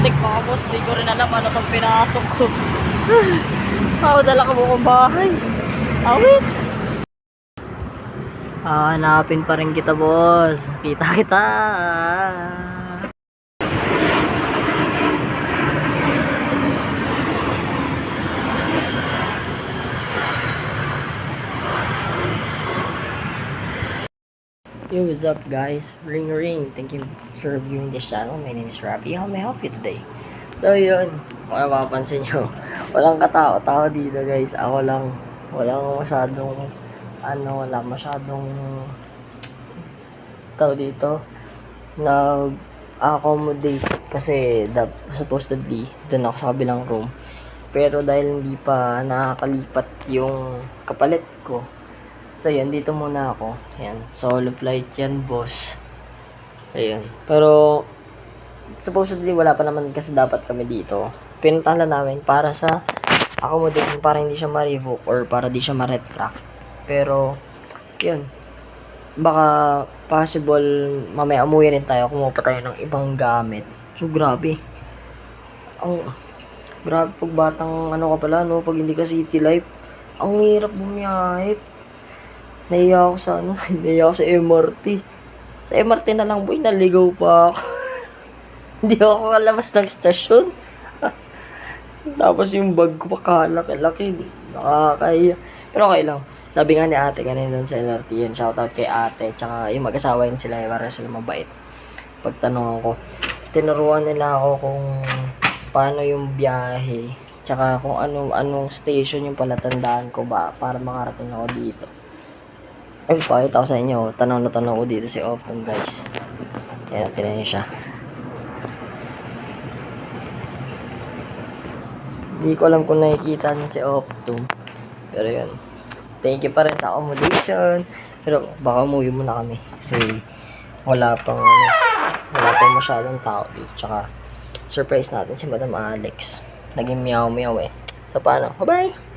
putik mga boss. Di ko rin alam ano itong pinasok ko. Ako dala ka bukong bahay. Awit. Hanapin pa rin kita boss. Kita kita. Yo, what's up guys? Ring ring. Thank you for viewing this channel. My name is Rafi. How may I help you today? So yun, kung mapapansin nyo, walang katao-tao dito guys. Ako lang, walang masyadong wala masyadong tao dito nag-accommodate kasi supposedly doon ako sa kabilang room. Pero dahil hindi pa nakakalipat yung kapalit ko, so yun, dito muna ako. Ayan, solo flight yan boss. Ayun, pero supposedly wala pa naman kasi dapat kami dito. Pinuntahan lang namin para sa accommodation, para hindi siya ma-revoke or para di siya ma-retract. Pero yun, baka possible mamaya umuwi rin tayo, kumuha pa tayo ng ibang gamit. So grabe, grabe pag batang ka pala no, pag hindi ka city life, ang hirap bumiyahe. Nahiya ako sa nahiya ako sa MRT. Sa MRT na lang boy, naligaw pa ako. Hindi ako kalabas ng stasyon. Tapos yung bag ko pa kalaki-laki. Nakakahiya. Pero okay lang. Sabi nga ni ate kanina doon sa LRT yan. Shoutout kay ate. Tsaka yung mag-asawa yun sila. Para sila mabait. Pagtanong ako, tinuruan nila ako kung paano yung biyahe. Tsaka kung anong station yung palatandaan ko ba para makarating ako dito. Ay, pakita ko sa inyo. Tanaw na tanaw ko dito si Optum guys. Kaya natin niyo siya. Hindi ko alam kung nakikita niya si Optum. Pero yun. Thank you pa rin sa accommodation. Pero baka umuwi muna kami. Kasi wala pang masyadong tao dito. Tsaka surprise natin si Madam Alex. Naging meow eh. So paano? Bye-bye!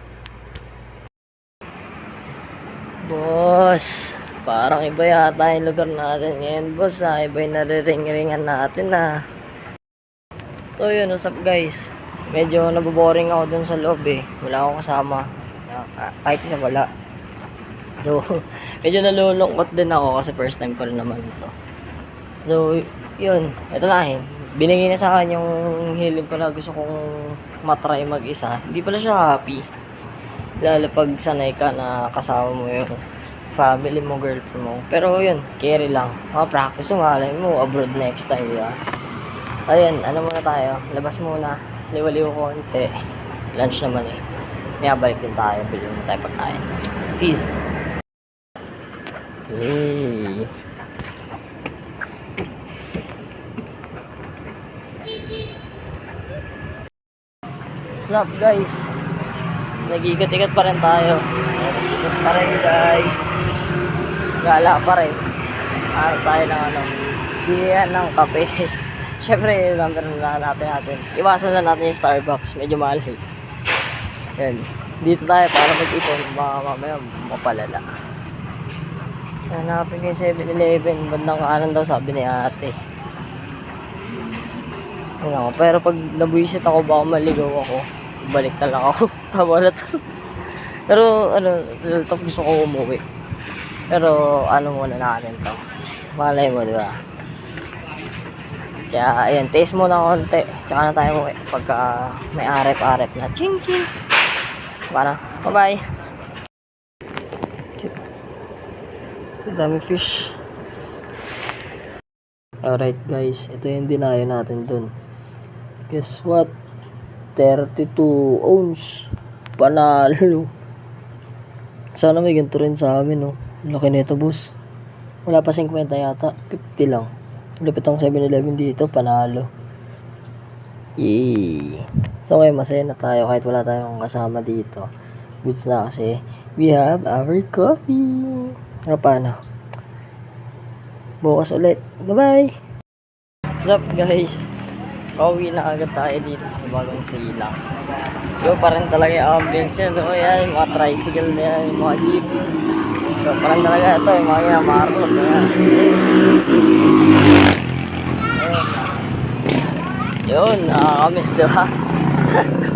Boss, parang iba yata yung lugar natin ngayon boss ha. Iba yung nariring-ringan natin ha. So yun, what's up guys? Medyo naboboring ako dun sa loob eh. Wala akong kasama. Kahit isa wala. So, medyo nalulungkot din ako kasi first time ko rin naman ito. So, yun. Ito na eh. Binigay na sa akin yung hiling ko na gusto kong matry mag-isa. Hindi pala siya happy. Lalo pag sanay ka na kasama mo yung family mo, girlfriend mo. Pero yun, carry lang. Practice mo, malay mo, abroad next time, diba? Ayun, muna tayo. Labas muna. Liwaliw konti. Lunch naman eh. Kaya balik din tayo. Bilhin mo tayo pagkain. Peace. Hey. What's up guys? Nag-ikat-ikat pa rin tayo. Nag-ikat pa rin guys. Gala pa rin. Harap tayo ng bigyan ng kape. Siyempre, number na natin. Iwasan na natin yung Starbucks. Medyo mahal eh. Yan. Dito tayo para mag-ipon. Baka mamaya mapalala. Hanapin kayo 7-Eleven. Bandang kanan daw sabi ni ate. Pero pag nabuisit ako, baka maligaw ako. Balik na lang ako. Tama na to. Pero gusto ko umuwi. Pero muna natin to. Malay mo, diba? Kaya ayun, taste muna konti. Tsaka na tayo umuwi. Pagka may arep-arep na. Ching ching. Para. Bye bye. Dami fish. Alright guys, ito yung dinayo natin dun. Guess what? 32 ounce. Panalo. Sana may ganito rin sa amin, no? Laki na ito, boss. Wala pa 50 yata. 50 lang. Lupit ang 7-Eleven dito. Panalo. Yay. So, ngayon masaya na tayo kahit wala tayong kasama dito. Goods na kasi we have our coffee. Paano? Bukas ulit. Bye-bye. What's up, guys? Pauwi na agad tayo dito sa bagong silang. Yung pa rin talaga yung ambience yan. O yan, yung mga tricycle na yan, yung mga jeep. Yung pa rin talaga ito, yung mga yamarot na yan. Yun, nakakamiss, diba?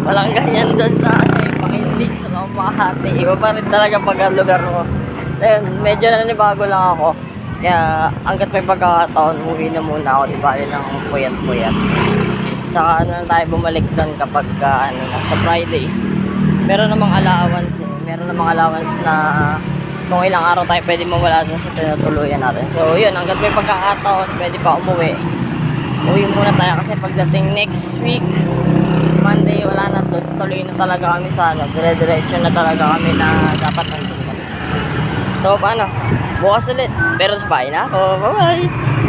Walang ganyan doon sa Makindi, sa Makati. Iba pa rin talaga pag ang lugar mo. So yun, medyo nanibago lang ako. Kaya hanggat may pagkakataon, uwi na muna ako, di ba? Yun ang puyat-puyat. Saka ano na tayo bumalik doon kapag sa Friday. Meron namang allowance eh. Meron namang allowance na kung ilang araw tayo pwede mawala dun sa tinutuluyan natin. So yun, hanggat may pagkakataon, pwede pa umuwi. Uwi muna tayo kasi pagdating next week, Monday, wala na, tuloy na talaga kami sa dire-diretso na talaga kami na dapat nandun kami. So paano? Bukas ulit. Pero sa bahay na ako. Bye-bye!